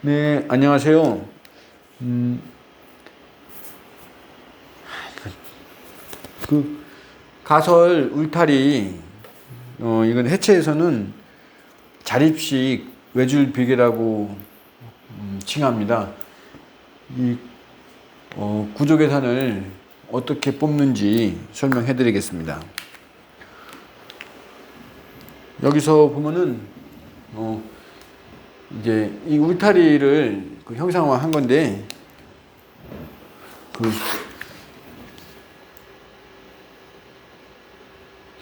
네, 안녕하세요. 그 가설 울타리, 이건 해체에서는 자립식 외줄 비계라고 칭합니다. 이 구조 계산을 어떻게 뽑는지 설명해 드리겠습니다. 여기서 보면은 이제 이 울타리를 형상화한 건데,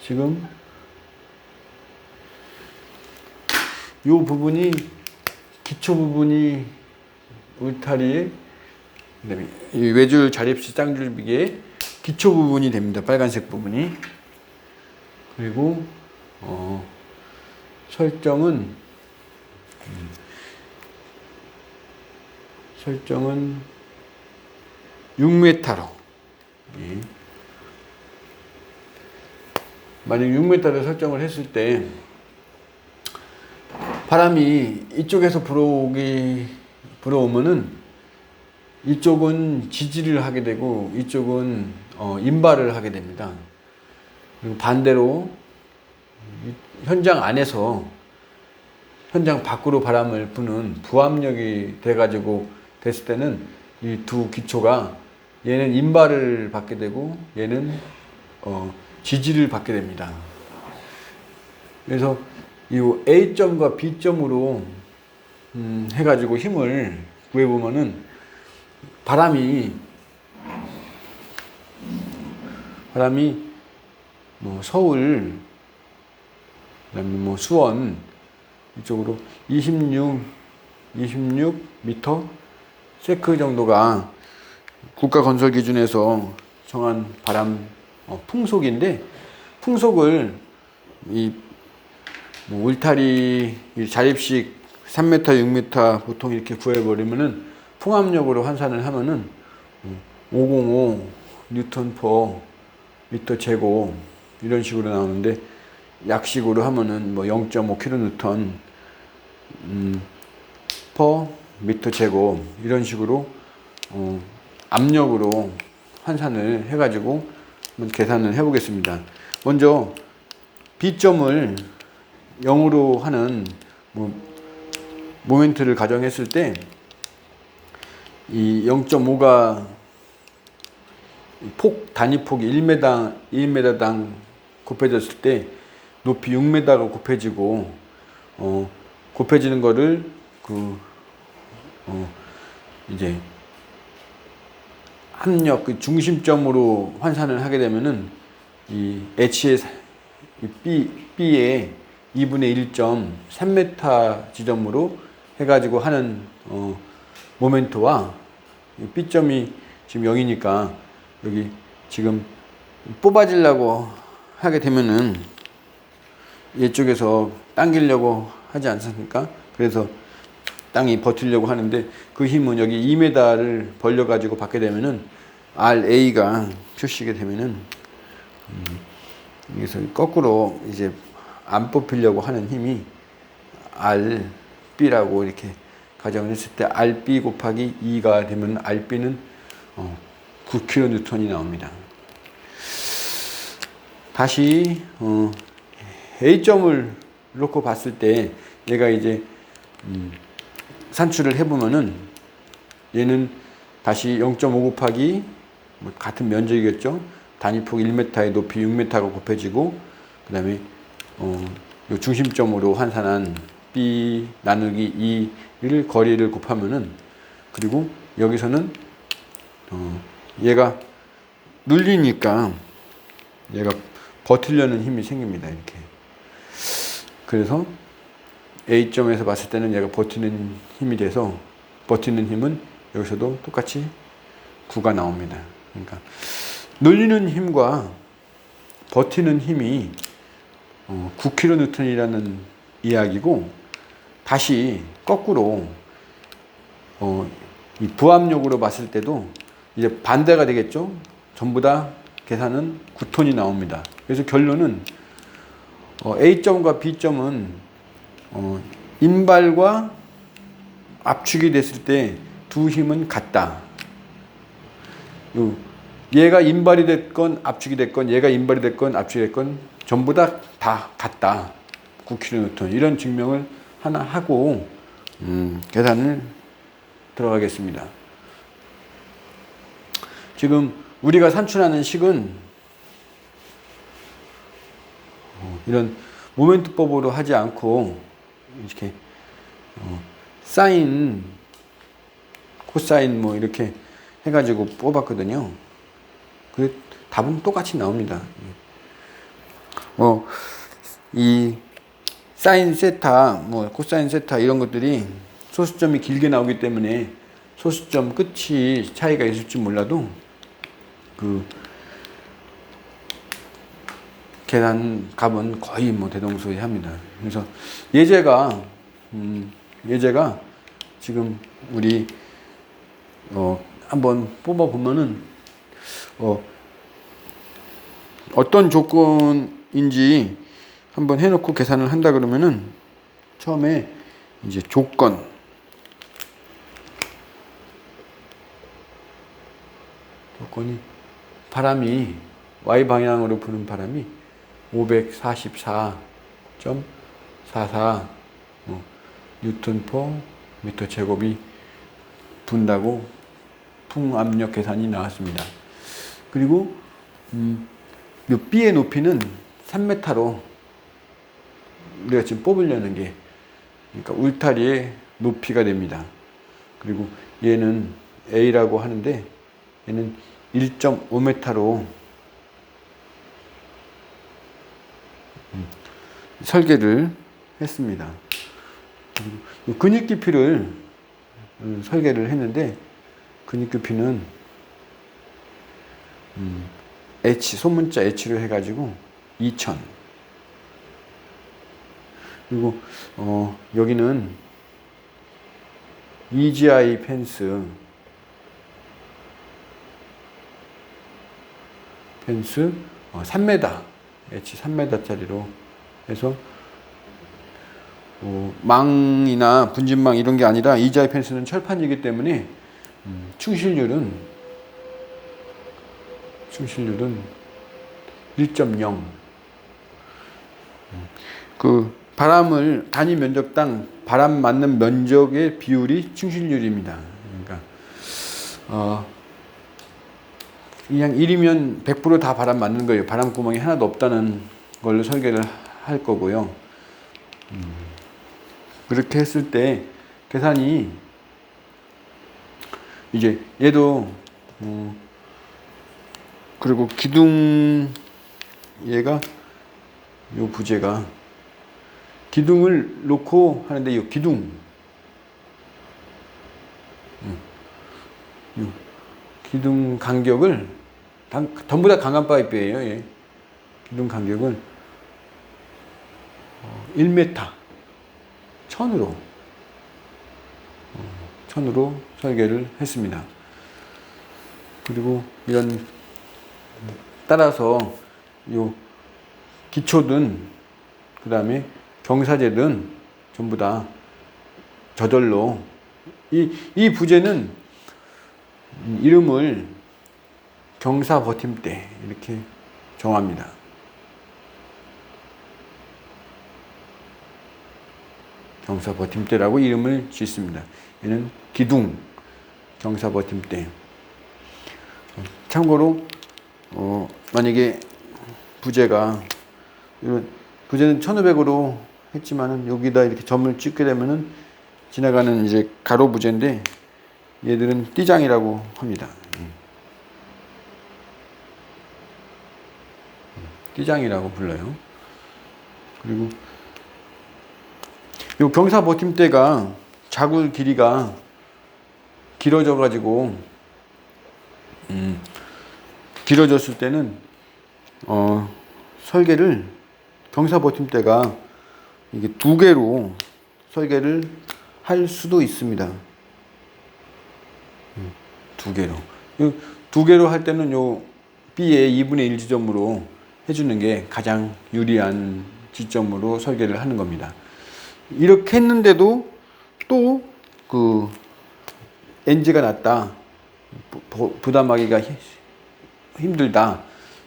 지금 이 부분이 기초 부분이 울타리의, 그다음에 이 외줄 자립식 쌍줄 비계의 기초 부분이 됩니다. 빨간색 부분이. 그리고 설정은 6m로. 만약 6m를 설정을 했을 때 바람이 이쪽에서 불어오면은 이쪽은 지지를 하게 되고 이쪽은 임발을 하게 됩니다. 그리고 반대로 현장 안에서 현장 밖으로 바람을 부는 부압력이 돼가지고 됐을 때는 이 두 기초가, 얘는 임발을 받게 되고 얘는 지지를 받게 됩니다. 그래서 이 A점과 B점으로 해가지고 힘을 구해보면은 바람이 뭐 서울, 그다음에 뭐 수원 이쪽으로 26m 세크 정도가 국가건설 기준에서 정한 바람 풍속인데, 풍속을 뭐 울타리 자립식 3m, 6m 보통 이렇게 구해버리면은 풍압력으로 환산을 하면은 505 뉴턴 퍼 미터 제곱 이런 식으로 나오는데, 약식으로 하면은 뭐 0.5 킬로뉴턴 퍼 미터 제곱 이런 식으로 압력으로 환산을 해가지고 한번 계산을 해보겠습니다. 먼저 B점을 0으로 하는 모멘트를 가정했을 때, 이 0.5가 단위폭이 1m당 곱해졌을 때 높이 6m가 곱해지고, 곱해지는 거를 이제 합력 중심점으로 환산을 하게 되면은 이 H의 B의 2분의 1점 3m 지점으로 해가지고 하는 모멘트와, B점이 지금 0이니까 여기 지금 뽑아지려고 하게 되면은 이쪽에서 당기려고 하지 않습니까? 그래서 땅이 버티려고 하는데 그 힘은 여기 2m를 벌려가지고 받게 되면은 RA가 표시가 되면은 여기서 거꾸로 이제 안 뽑히려고 하는 힘이 RB라고 이렇게 가정을 했을 때 RB 곱하기 2가 되면 RB는 9kN이 나옵니다. 다시 A점을 놓고 봤을 때 얘가 이제 산출을 해보면은 얘는 다시 0.5 곱하기 같은 면적이겠죠. 단위폭 1m의 높이 6m가 곱해지고, 그 다음에 요 중심점으로 환산한 B 나누기 2를 거리를 곱하면은, 그리고 여기서는 얘가 눌리니까 얘가 버티려는 힘이 생깁니다. 이렇게. 그래서 A점에서 봤을 때는 얘가 버티는 힘이 돼서, 버티는 힘은 여기서도 똑같이 9가 나옵니다. 그러니까 눌리는 힘과 버티는 힘이 9kN이라는 이야기고, 다시 거꾸로 이 부압력으로 봤을 때도 이제 반대가 되겠죠. 전부 다 계산은 9톤이 나옵니다. 그래서 결론은 A점과 B점은 임발과 압축이 됐을 때 두 힘은 같다. 얘가 인발이 됐건 압축이 됐건 얘가 인발이 됐건 압축이 됐건 전부 다 같다. 9kN 이런 증명을 하나 하고 계산을 들어가겠습니다. 지금 우리가 산출하는 식은 이런 모멘트법으로 하지 않고 이렇게 사인, 코사인 뭐 이렇게 해가지고 뽑았거든요. 그 답은 똑같이 나옵니다. 이 사인 세타, 뭐 코사인 세타 이런 것들이 소수점이 길게 나오기 때문에 소수점 끝이 차이가 있을지 몰라도 그 계산 값은 거의 뭐 대동소이합니다. 그래서 예제가 지금 우리 한번 뽑아 보면은 어떤 조건인지 한번 해놓고 계산을 한다 그러면은 처음에 이제 조건이 바람이 y 방향으로 부는 바람이 544.44 뉴턴 퍼 미터 제곱이 분다고 풍압력 계산이 나왔습니다. 그리고 이 B의 높이는 3m로 우리가 지금 뽑으려는 게 그러니까 울타리의 높이가 됩니다. 그리고 얘는 A라고 하는데 얘는 1.5m로 설계를 했습니다. 그리고 근육 깊이를 설계를 했는데 근육 깊이는 H, 소문자 H로 해가지고 2000. 그리고 여기는 EGI 펜스 3m, H 3m짜리로 해서 망이나 분진망 이런 게 아니라 EGI 펜스는 철판이기 때문에 충실률은 1.0. 그 바람을 단위 면적당 바람 맞는 면적의 비율이 충실률입니다. 그러니까 그냥 1이면 100% 다 바람 맞는 거예요. 바람 구멍이 하나도 없다는 걸로 설계를 할 거고요. 그렇게 했을 때 계산이 이제 얘도 그리고 기둥 얘가 요 부재가 기둥을 놓고 하는데 이 기둥 간격을 전부 다 강한 파이프예요. 예. 기둥 간격을 1m 1000으로 설계를 했습니다. 그리고 이런 따라서 요 기초든 그 다음에 경사제든 전부 다 저절로 이 부재는 이름을 경사 버팀대 이렇게 정합니다. 경사 버팀대라고 이름을 짓습니다. 얘는 기둥 경사 버팀대. 참고로 만약에 부재는 1500으로 했지만은 여기다 이렇게 점을 찍게 되면은 지나가는 이제 가로 부재인데 얘들은 띠장이라고 합니다. 띠장이라고 불러요. 그리고 요 경사 버팀대가 자굴 길이가 길어져 가지고 길어졌을 때는 설계를 경사 버팀대가 이게 두 개로 설계를 할 수도 있습니다. 두 개로. 두 개로 할 때는 요 B의 2분의 1 지점으로 해주는 게 가장 유리한 지점으로 설계를 하는 겁니다. 이렇게 했는데도 또 그 NG가 낮다. 부담하기가 힘들다.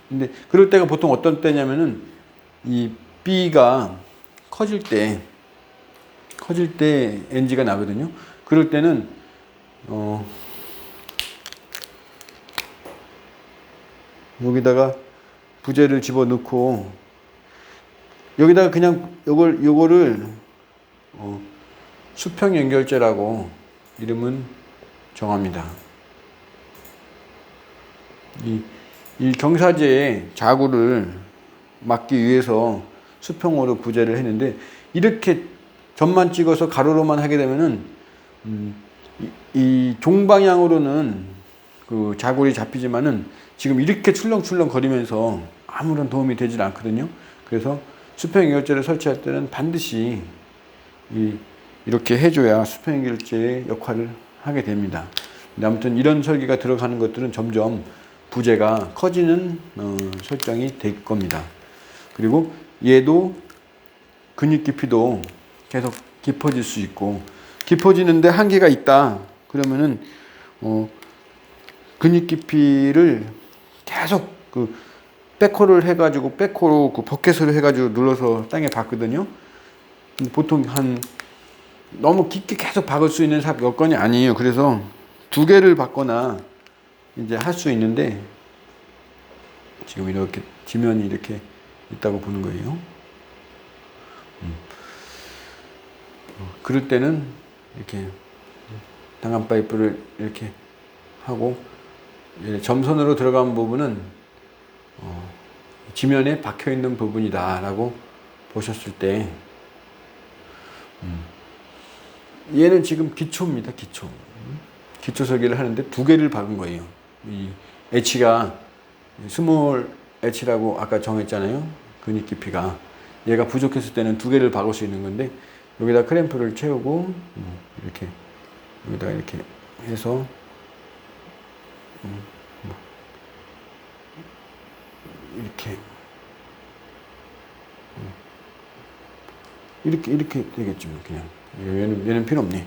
근데 그럴 때가 보통 어떤 때냐면은 이 B가 커질 때 NG가 나거든요. 그럴 때는 여기다가 부재를 집어넣고 여기다가 그냥 요거를 수평 연결제라고 이름은 정합니다. 이 경사제의 자구를 막기 위해서 수평으로 부재를 했는데 이렇게 점만 찍어서 가로로만 하게 되면은 이 종방향으로는 그 자굴이 잡히지만은 지금 이렇게 출렁출렁 거리면서 아무런 도움이 되질 않거든요. 그래서 수평 연결제를 설치할 때는 반드시 이렇게 해줘야 수평 연결제의 역할을 하게 됩니다. 근데 아무튼 이런 설계가 들어가는 것들은 점점 부재가 커지는 설정이 될 겁니다. 그리고 얘도 근육 깊이도 계속 깊어질 수 있고, 깊어지는데 한계가 있다 그러면은 근육 깊이를 계속 그 백호를 해가지고 백호로 그 버켓으로 해가지고 눌러서 땅에 박거든요. 보통 너무 깊게 계속 박을 수 있는 여건이 아니에요. 그래서 2개를 박거나 이제 할 수 있는데 지금 이렇게 지면이 이렇게 있다고 보는 거예요. 그럴 때는 이렇게 당간 파이프를 이렇게 하고 점선으로 들어간 부분은 지면에 박혀 있는 부분이다라고 보셨을 때 얘는 지금 기초입니다. 기초 설계를 하는데 2개를 박은 거예요. 이 H가 스몰 H라고 아까 정했잖아요. 근육 깊이가 얘가 부족했을 때는 2개를 박을 수 있는 건데 여기다 크램프를 채우고 이렇게 여기다 이렇게 해서 이렇게 되겠죠. 그냥 얘는 필요 없네.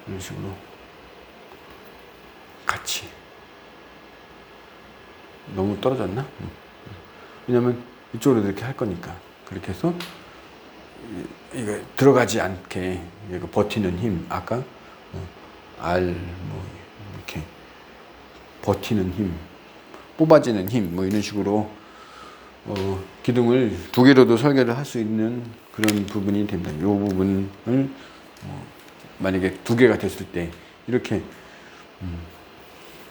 이런 식으로 같이. 너무 떨어졌나? 왜냐면 이쪽으로 이렇게 할 거니까. 그렇게 해서 이거 들어가지 않게 이거 버티는 힘, 아까 이렇게 버티는 힘, 뽑아지는 힘, 이런 식으로 기둥을 2개로도 설계를 할 수 있는 그런 부분이 됩니다. 이 부분을 만약에 2개가 됐을 때 이렇게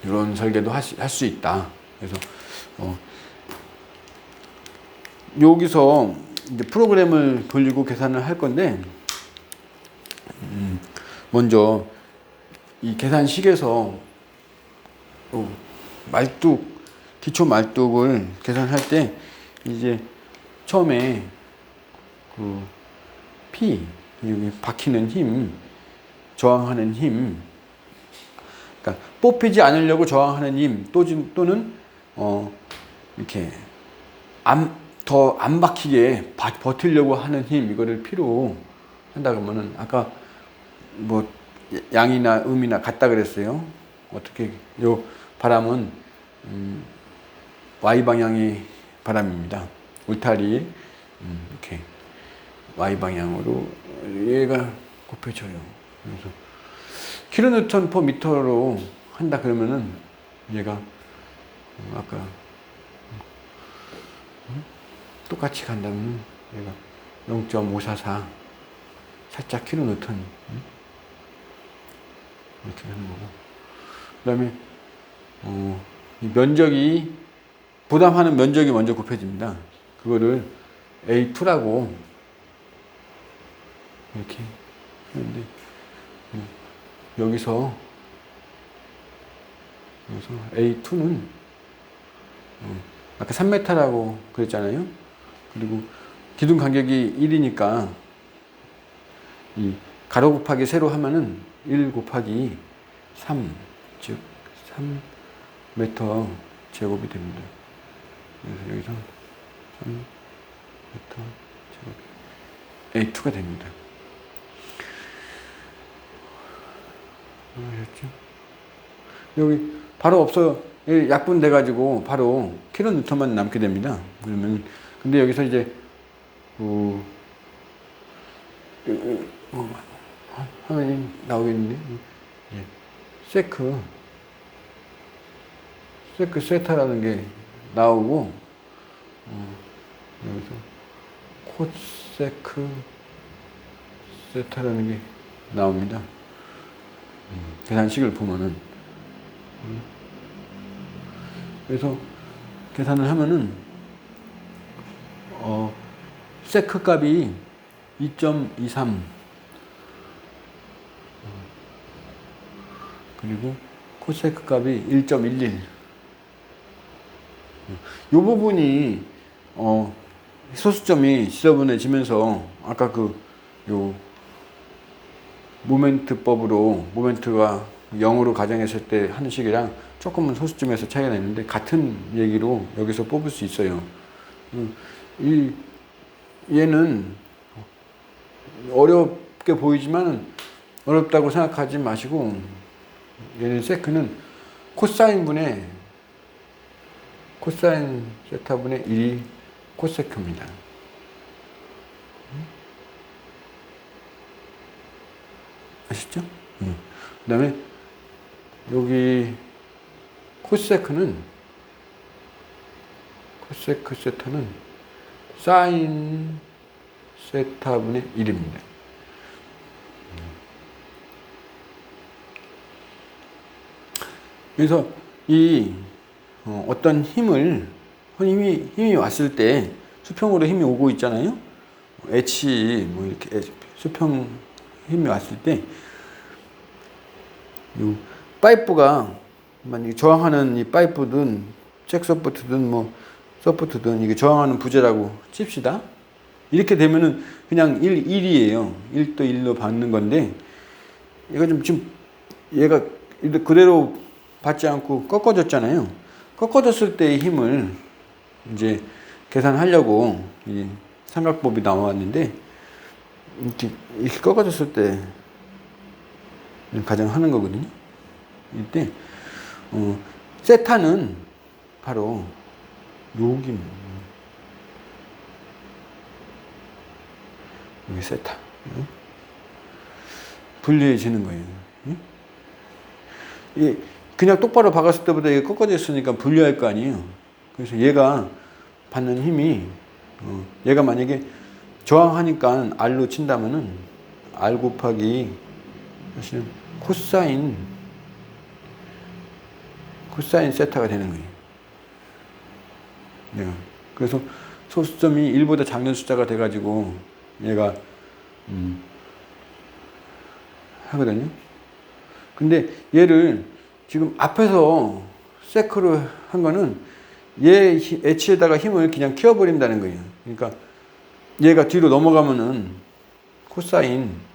이런 설계도 할 수 있다. 그래서 여기서 이제 프로그램을 돌리고 계산을 할 건데 먼저 이 계산식에서 기초 말뚝을 계산할 때 이제 처음에 그 P 여기 박히는 힘, 저항하는 힘, 그러니까 뽑히지 않으려고 저항하는 힘 또는 이렇게 더 안 박히게 버티려고 하는 힘, 이거를 P로 한다 그러면은 아까 뭐 양이나 음이나 같다 그랬어요. 어떻게 요 바람은 Y 방향의 바람입니다. 울타리 이렇게 Y 방향으로 얘가 곱해져요. 그래서 킬로뉴턴 퍼 미터로 한다 그러면은 얘가 아까 똑같이 간다면 얘가 0.544 살짝 킬로뉴턴 이렇게 하는 거고, 그 다음에 이 면적이 부담하는 면적이 먼저 곱해집니다. 그거를 A2라고 이렇게 하는데 여기서 A2는 아까 3m라고 그랬잖아요. 그리고 기둥 간격이 1이니까 이 가로 곱하기 세로 하면은 1 곱하기 3, 즉 3m 제곱이 됩니다. 그래서 여기서 3m 제곱이 A2가 됩니다. 아셨죠? 여기 바로 없어요. 약분 돼가지고 바로 킬로뉴턴만 남게 됩니다. 그러면 근데 여기서 이제 화면이 나오겠는데 세크 세타라는 게 나오고 여기서 코세크 세타라는 게 나옵니다. 계산식을 보면은 그래서 계산을 하면은 세크 값이 2.23 그리고 코세크 값이 1.11 이 부분이 소수점이 지저분해지면서 아까 요 모멘트법으로 모멘트가 0으로 가정했을 때 하는 식이랑 조금은 소수점에서 차이가 나는데 같은 얘기로 여기서 뽑을 수 있어요. 얘는 어렵게 보이지만 어렵다고 생각하지 마시고 얘는 세크는 코사인 세타분의 1이 코세크입니다. 아시죠? 그 다음에 여기 코세크 세타는 사인 세타분의 1입니다. 그래서 어떤 힘이 왔을 때 수평으로 힘이 오고 있잖아요. H 뭐 이렇게 수평 힘이 왔을 때 이 파이프가 만약에 저항하는 이 파이프든 잭 서포트든 뭐 서포트든 이게 저항하는 부재라고 칩시다. 이렇게 되면은 그냥 1이에요. 1도 1로 받는 건데 얘가 지금 얘가 그대로 받지 않고 꺾어졌잖아요. 꺾어졌을 때의 힘을 이제 계산하려고 이 삼각법이 나왔는데 이렇게 꺾어졌을 때 가정하는 거거든요. 이때 세타는 바로 여기입니다. 여기 세타 분리해지는 거예요. 그냥 똑바로 박았을 때보다 이게 꺾어져 있으니까 분리할 거 아니에요. 그래서 얘가 받는 힘이 얘가 만약에 저항하니까 R로 친다면은 R 곱하기 사실은 코사인 세타가 되는 거예요. 네. 그래서 소수점이 1보다 작은 숫자가 돼가지고 얘가 하거든요. 근데 얘를 지금 앞에서 세크로 한 거는 얘 H에다가 힘을 그냥 키워버린다는 거예요. 그러니까 얘가 뒤로 넘어가면은 코사인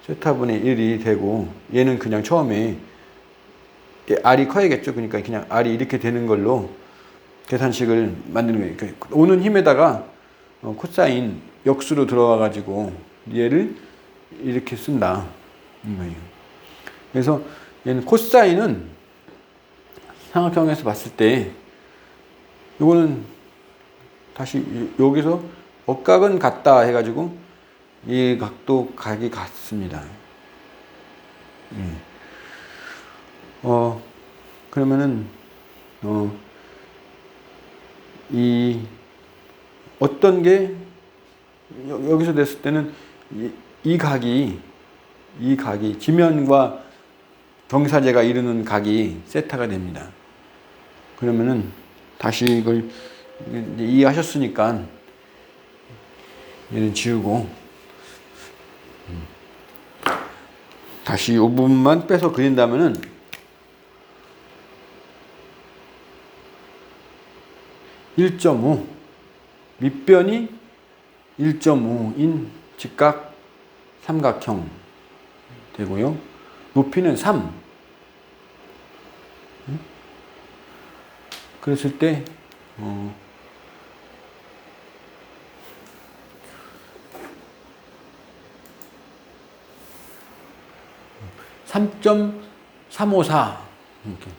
세타분의 1이 되고 얘는 그냥 처음에 R이 커야겠죠. 그러니까 그냥 R이 이렇게 되는 걸로 계산식을 만드는 거예요. 그러니까 오는 힘에다가 코사인 역수로 들어와 가지고 얘를 이렇게 쓴다. 그래서 얘는 코사인은 삼각형에서 봤을 때 이거는 다시 여기서 억각은 같다 해가지고 이 각도 각이 같습니다. 그러면은 이 어떤 게 여기서 됐을 때는 이 각이 지면과 경사제가 이루는 각이 세타가 됩니다. 그러면은 다시 이걸 이해하셨으니까 얘는 지우고 다시 이 부분만 빼서 그린다면은 (1.5) 밑변이 1.5인 직각 삼각형 되고요. 높이는 3. 그랬을 때 3.3 354 이렇게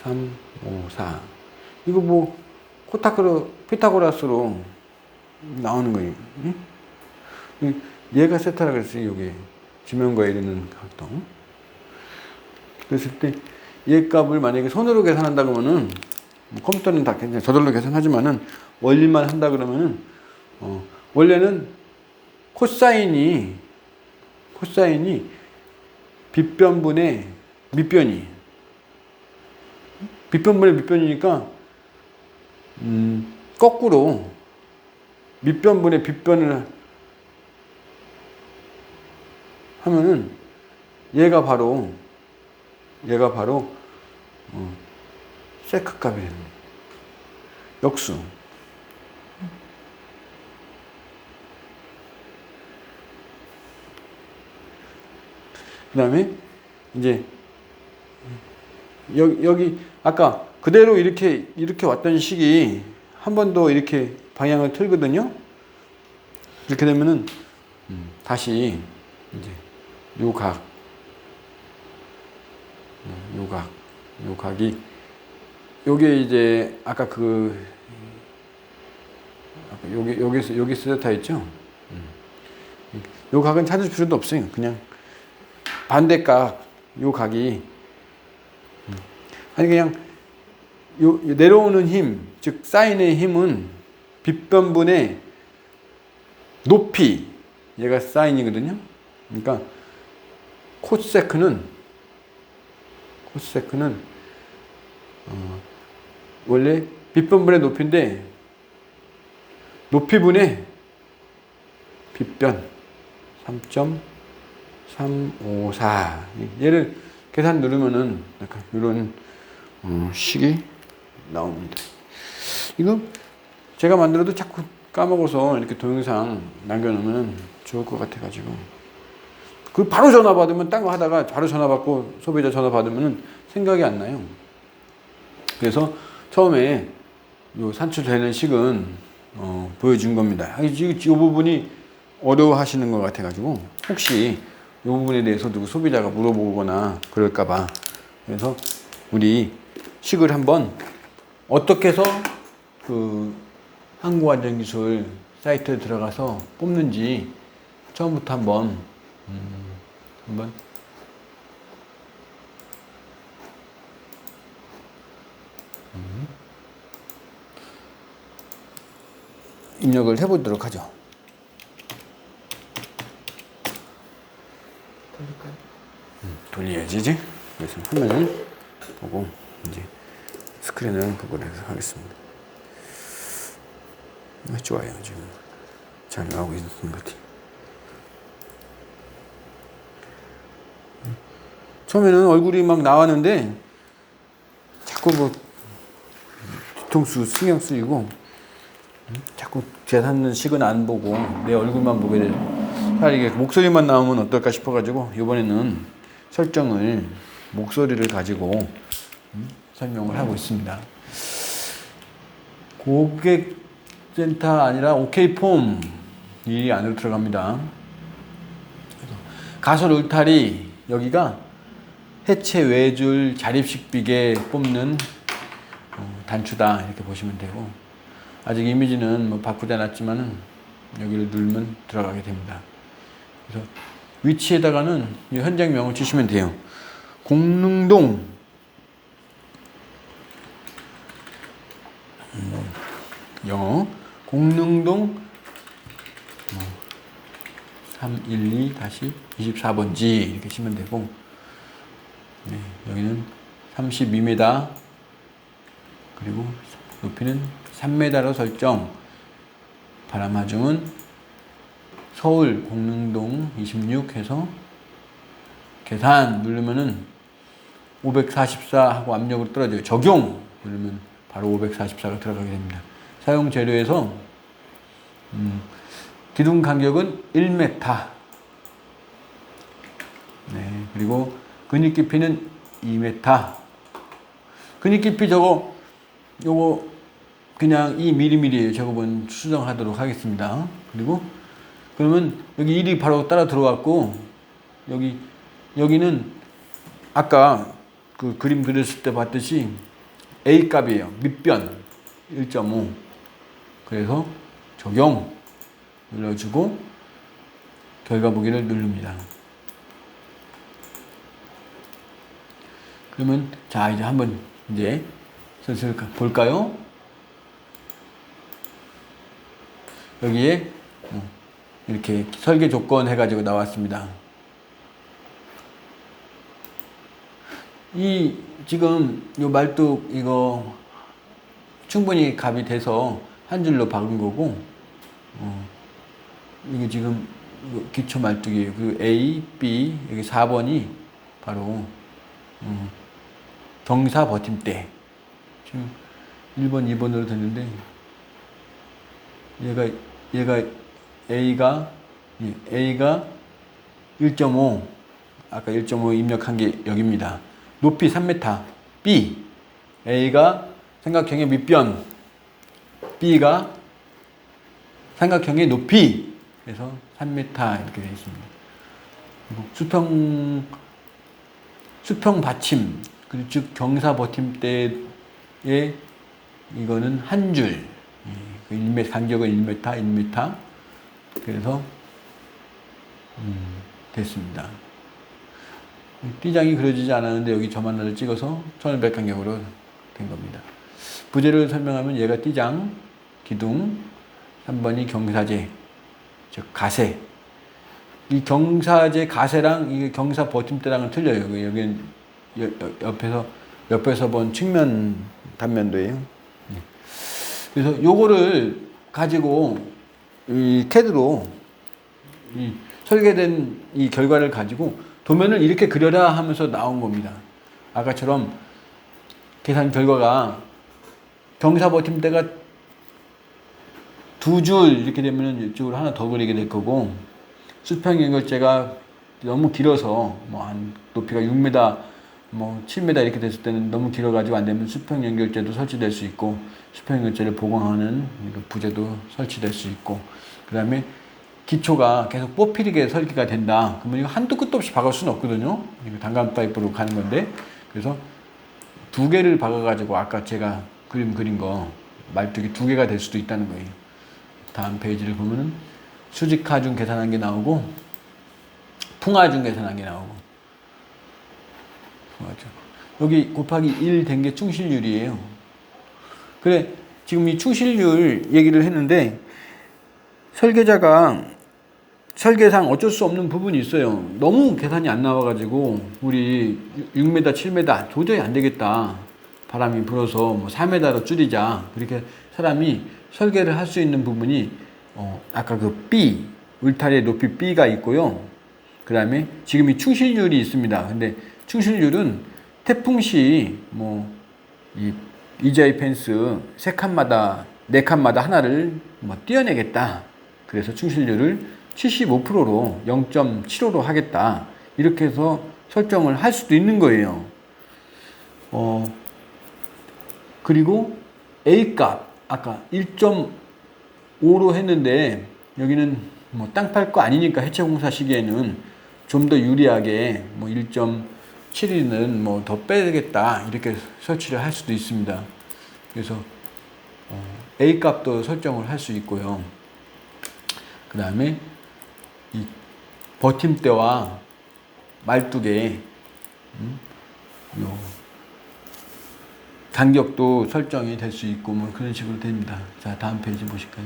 3.354 이거 뭐 피타고라스로 나오는 거예요. 응? 얘가 세타라 그랬어요. 여기 지면과에 이르는 각도. 그랬을 때 얘 값을 만약에 손으로 계산한다 그러면은 뭐 컴퓨터는 다 굉장히 저절로 계산하지만은 원리만 한다 그러면은 원래는 코사인이 빗변분의 밑변이 빗변분의 밑변이니까 거꾸로 밑변분의 빗변을 하면은 얘가 바로 세크 값이 되는 거예요. 역수. 그 다음에 이제 여기 아까 그대로 이렇게 왔던 식이 한 번 더 이렇게 방향을 틀거든요. 이렇게 되면은 다시 이제 요 각이 요게 이제 아까 여기 세타 있죠. 요 각은 찾을 필요도 없어요. 그냥 반대각 요 각이 아니 그냥 요 내려오는 힘, 즉 사인의 힘은 빗변분의 높이 얘가 사인이거든요. 그러니까 코세크는 원래 빗변분의 높이인데 높이분의 빗변 3.354 얘를 계산 누르면은 약간 이런 식이 나옵니다. 이거 제가 만들어도 자꾸 까먹어서 이렇게 동영상 남겨놓으면 좋을 것 같아가지고 그 바로 전화 받으면 딴 거 하다가 바로 전화 받고 소비자 전화 받으면 생각이 안 나요. 그래서 처음에 요 산출되는 식은 보여준 겁니다. 이 부분이 어려워하시는 것 같아가지고 혹시 이 부분에 대해서 누구 소비자가 물어보거나 그럴까봐 그래서 우리 식을 한번 어떻게 해서 그 한국안전기술 사이트에 들어가서 뽑는지 처음부터 한번 입력을 해보도록 하죠. 돌려야지, 이제. 그래서 화면을 보고 이제 스크린을 보고 하겠습니다. 좋아요, 지금 잘 나오고 있는 것 같아요. 처음에는 얼굴이 막 나왔는데 자꾸 뭐 뒤통수 신경 쓰이고 자꾸 계산은 식은 안 보고 내 얼굴만 보게 돼요. 차라리 이게 목소리만 나오면 어떨까 싶어가지고 이번에는 설정을 목소리를 가지고 설명을 하고 있습니다. 고객센터 아니라 OK폼 이 안으로 들어갑니다. 가솔 울타리 여기가 해체 외줄 자립식 비계 뽑는 단추다 이렇게 보시면 되고 아직 이미지는 뭐 바꾸지 않았지만은 여기를 누르면 들어가게 됩니다. 그래서 위치에다가는 이 현장명을 치시면 돼요. 공릉동 영어 공릉동 312-24번지 이렇게 치면 되고 네, 여기는 32m 그리고 높이는 3m로 설정. 바람 하중은 서울 공릉동 26 해서 계산 누르면은 544 하고 압력으로 떨어져요. 적용 누르면 바로 544가 들어가게 됩니다. 사용 재료에서 기둥 간격은 1m. 네, 그리고 근육 깊이는 2m. 근육 깊이 요거 그냥 2mm예요. 저거는 수정하도록 하겠습니다. 그리고 그러면 여기 1이 바로 따라 들어왔고 여기 여기는 아까 그 그림 그렸을 때 봤듯이 A 값이에요. 밑변 1.5. 그래서 적용 눌러주고 결과 보기를 누릅니다. 그러면 자 이제 한번 이제 슬슬 볼까요? 여기에 이렇게 설계 조건 해가지고 나왔습니다. 이 지금 요 말뚝 이거 충분히 값이 돼서 한 줄로 박은 거고, 이게 지금 기초 말뚝이에요. 그 A, B 여기 4번이 바로 경사 버팀대. 지금 1번, 2번으로 됐는데 얘가 A가 1.5 아까 1.5 입력한 게 여기입니다. 높이 3m B A가 삼각형의 밑변 B가 삼각형의 높이 그래서 3m 이렇게 되어 있습니다. 수평 받침 즉 경사 버팀대에 이거는 한 줄 1m 간격은 1m 1m 그래서 됐습니다. 띠장이 그려지지 않았는데 여기 점 하나를 찍어서 1500간격으로 된 겁니다. 부재를 설명하면 얘가 띠장, 기둥, 3번이 경사재, 즉 가세. 이 경사재 가세랑 이 경사 버팀대랑은 틀려요. 여기는 옆에서 본 측면 단면도예요. 그래서 요거를 가지고 이 CAD로 이 설계된 이 결과를 가지고 도면을 이렇게 그려라 하면서 나온 겁니다. 아까처럼 계산 결과가 경사 버팀대가 2줄 이렇게 되면 이쪽으로 하나 더 그리게 될 거고 수평 연결재가 너무 길어서 뭐 한 높이가 6m 뭐 7m 이렇게 됐을 때는 너무 길어가지고 안 되면 수평 연결재도 설치될 수 있고 수평 연결재를 보강하는 부재도 설치될 수 있고 그 다음에 기초가 계속 뽑히게 설계가 된다. 그러면 이거 한도 끝도 없이 박을 수는 없거든요. 이거 단감 파이프로 가는 건데 그래서 2개를 박아가지고 아까 제가 그림 그린 거 말뚝이 2개가 될 수도 있다는 거예요. 다음 페이지를 보면은 수직 하중 계산한 게 나오고 풍하중 계산한 게 나오고 여기 곱하기 1 된 게 충실률이에요. 그래 지금 이 충실률 얘기를 했는데 설계자가 설계상 어쩔 수 없는 부분이 있어요. 너무 계산이 안 나와가지고 우리 6m, 7m 도저히 안 되겠다. 바람이 불어서 뭐 4m로 줄이자. 그렇게 사람이 설계를 할 수 있는 부분이 아까 그 B 울타리의 높이 B가 있고요. 그 다음에 지금 이 충실률이 있습니다. 근데 충실률은 태풍 시 뭐 이 EGI 펜스 3칸마다 4칸마다 하나를 뭐 떼어내겠다. 그래서 충실률을 75%로 0.75로 하겠다. 이렇게 해서 설정을 할 수도 있는 거예요. 그리고 A 값 아까 1.5로 했는데 여기는 뭐 땅 팔 거 아니니까 해체 공사 시기에는 좀 더 유리하게 뭐 1.7은 뭐 더 빼겠다 이렇게 설치를 할 수도 있습니다. 그래서 A 값도 설정을 할 수 있고요. 그 다음에 이 버팀대와 말뚝의 요 간격도 설정이 될 수 있고 뭐 그런 식으로 됩니다. 자 다음 페이지 보실까요?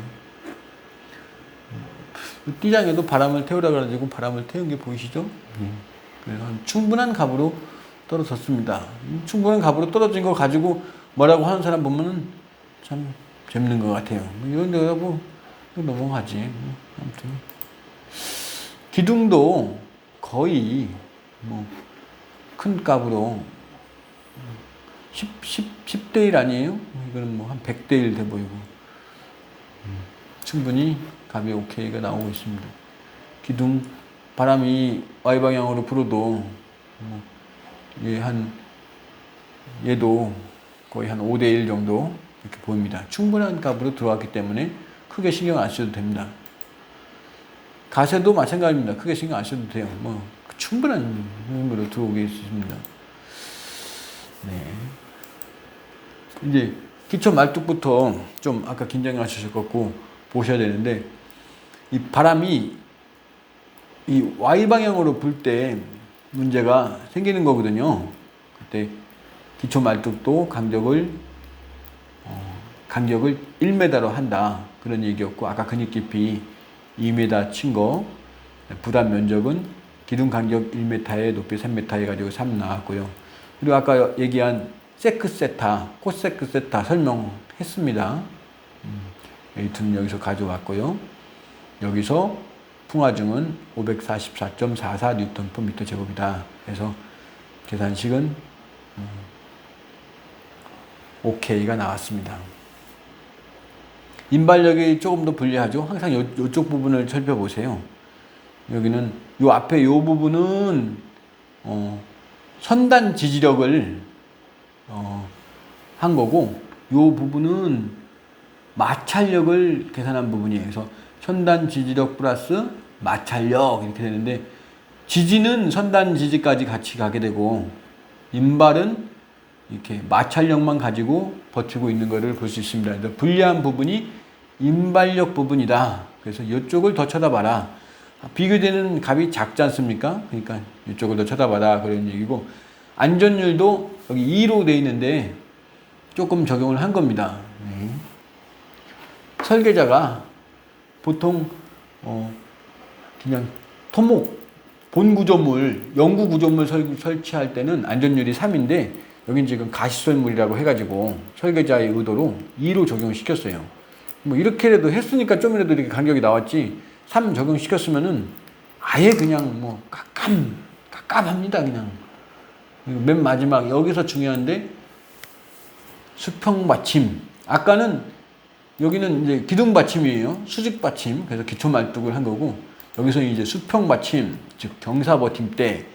띠장에도 바람을 태우라 그래가지고 바람을 태운 게 보이시죠? 그래서 충분한 값으로 떨어졌습니다. 충분한 값으로 떨어진 거 가지고 뭐라고 하는 사람 보면은 참 재밌는 것 같아요. 이런 데가 뭐 넘어가지. 아무튼 기둥도 거의 뭐 큰 값으로 10대 1 아니에요? 이거는 뭐 한 100대 1 돼 보이고 충분히 값이 오케이가 나오고 있습니다. 기둥 바람이 Y방향으로 불어도 뭐 얘도 거의 한 5대 1 정도 이렇게 보입니다. 충분한 값으로 들어왔기 때문에 크게 신경 안 써도 됩니다. 가세도 마찬가지입니다. 크게 신경 안 써도 돼요. 뭐 충분한 힘으로 들어오게 있습니다. 네. 이제 기초 말뚝부터 좀 아까 긴장하셨었고 보셔야 되는데, 이 바람이 이 Y 방향으로 불 때 문제가 생기는 거거든요. 그때 기초 말뚝도 간격을 1m로 한다, 그런 얘기였고, 아까 근육 깊이 2m 친 거, 부담 면적은 기둥 간격 1m에 높이 3m 해가지고 3 나왔고요. 그리고 아까 얘기한 세크 세타, 코세크 세타 설명했습니다. 웨이트는 여기서 가져왔고요. 여기서 풍화중은 544.44 뉴턴 퍼 미터 제곱이다. 그래서 계산식은 OK가 나왔습니다. 인발력이 조금 더 불리하죠. 항상 이쪽 부분을 살펴보세요. 여기는 요 앞에 요 부분은 선단 지지력을 한 거고, 요 부분은 마찰력을 계산한 부분이에요. 그래서 선단 지지력 플러스 마찰력 이렇게 되는데, 지지는 선단 지지까지 같이 가게 되고, 인발은 이렇게 마찰력만 가지고 버티고 있는 것을 볼 수 있습니다. 그래서 불리한 부분이 인발력 부분이다. 그래서 이쪽을 더 쳐다봐라. 비교되는 값이 작지 않습니까? 그러니까 이쪽을 더 쳐다봐라, 그런 얘기고, 안전율도 여기 2로 돼 있는데 조금 적용을 한 겁니다. 네. 설계자가 보통 그냥 토목 본 구조물, 영구 구조물 설치할 때는 안전율이 3인데 여긴 지금 가시설물이라고 해가지고 설계자의 의도로 2로 적용을 시켰어요. 뭐 이렇게라도 했으니까 좀이라도 이렇게 간격이 나왔지, 3 적용시켰으면은 아예 그냥 뭐 깝깝합니다. 그냥. 맨 마지막 여기서 중요한데, 수평 받침. 아까는 여기는 이제 기둥 받침이에요. 수직 받침. 그래서 기초 말뚝을 한 거고, 여기서 이제 수평 받침, 즉 경사 버팀대,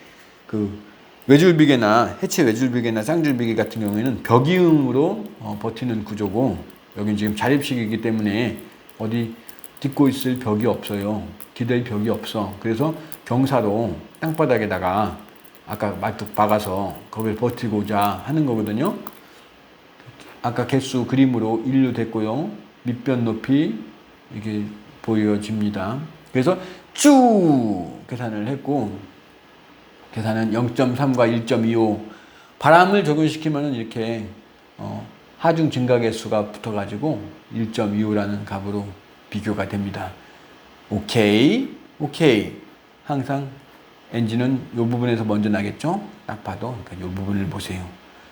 그 외줄비계나 해체 외줄비계나 쌍줄비계 같은 경우에는 벽이음으로 버티는 구조고, 여긴 지금 자립식이기 때문에 어디 딛고 있을 벽이 없어요. 기댈 벽이 없어. 그래서 경사로 땅바닥에다가 아까 말뚝 박아서 거기를 버티고자 하는 거거든요. 아까 개수 그림으로 일로 됐고요. 밑변 높이 이게 보여집니다. 그래서 쭉 계산을 했고, 계산은 0.3과 1.25 바람을 적용시키면 이렇게 하중 증가 개수가 붙어가지고 1.25라는 값으로 비교가 됩니다. 오케이. 항상 엔진은 이 부분에서 먼저 나겠죠? 딱 봐도. 그러니까 이 부분을 보세요.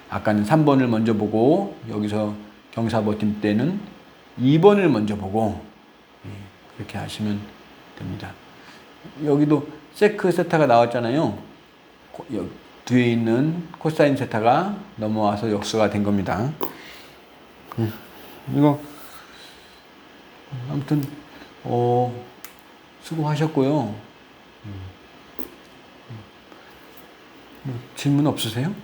아까는 3번을 먼저 보고, 여기서 경사 버팀 때는 2번을 먼저 보고, 그렇게 하시면 됩니다. 여기도 세크 세타가 나왔잖아요. 뒤에 있는 코사인 세타가 넘어와서 역수가 된 겁니다. 이거 아무튼 수고하셨고요. 질문 없으세요?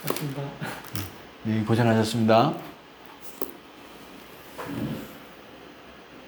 맞습니다. 네, 고생하셨습니다.